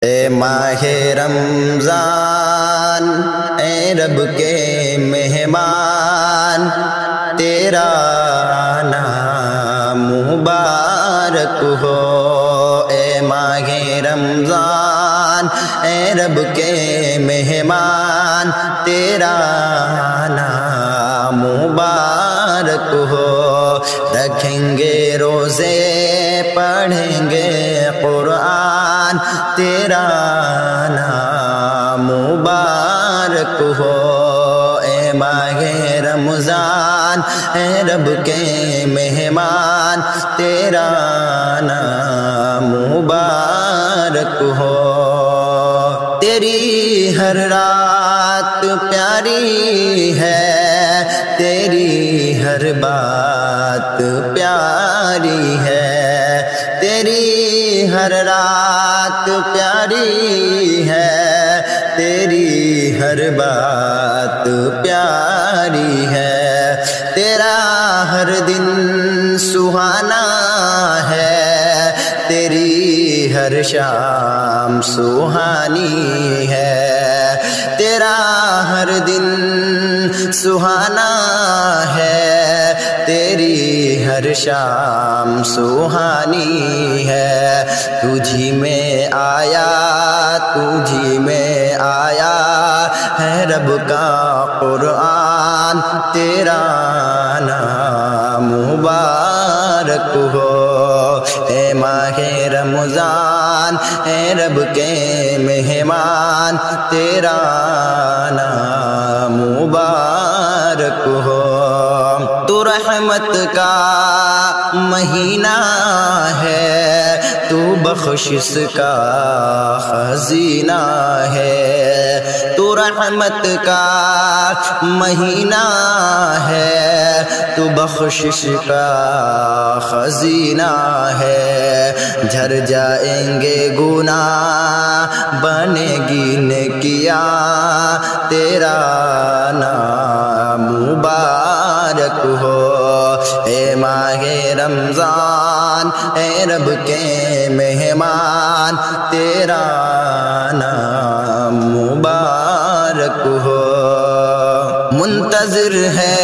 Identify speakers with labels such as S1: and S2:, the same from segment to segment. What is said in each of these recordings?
S1: اے ماہ رمضان اے رب کے مہمان تیرا نام مبارک ہو اے ماہ رمضان اے رب کے مہمان تیرا نام مبارک ہو رکھیں گے روزے پڑھیں گے قرآن تیرا نام مبارک ہو اے ماہ رمضان اے رب کے مہمان تیرا نام مبارک ہو تیری ہر رات پیاری ہے تیری ہر بات پیاری ہے تیری ہر رات پیاری ہے تیری ہر بات پیاری ہے تیرا ہر دن سہانا ہے تیری ہر شام سہانی ہے تیرا ہر دن سہانا ہے تیری ہر شام سہانی ہے تجھی میں آیا تجھی میں آیا ہے رب کا قرآن تیرا نام مبارک ہو اے ماہ رمضان اے رب کے مہمان تیرا نام مبارک ہو تو رحمت کا مہینہ ہے تو بخشش کا خزینہ ہے تو رحمت کا مہینہ ہے تو بخشش کا خزینہ ہے جھر جائیں گے گناہ بنے گی نیکیاں تیرا نام مبارک ہو اے ماہ رمضان اے رب کے مہمان تیرا نام مبارک ہو منتظر ہے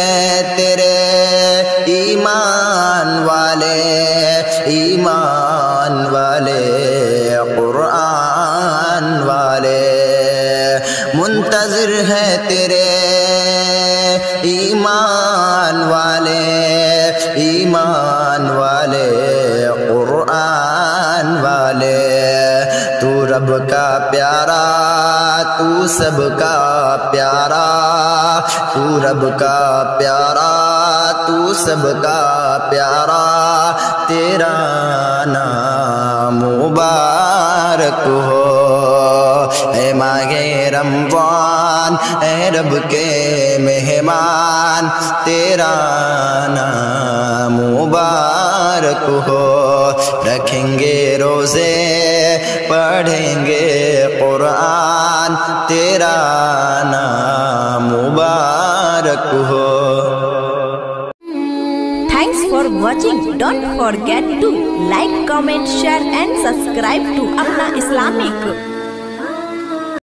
S1: تیرے ایمان والے قرآن والے منتظر ہے تیرے ایمان والے قرآن والے تو رب کا پیارا تو سب کا پیارا تو رب کا پیارا تو سب کا پیارا تیرا نام مبارک ہو اے ماہ رمضان اے رب کے مہمان تیرا نام مبارک ہو رکھیں گے روزے پڑھیں گے قرآن تیرا نام مبارک ہو
S2: Thanks for watching. Don't forget to like, comment, share and subscribe to Apna Islamic.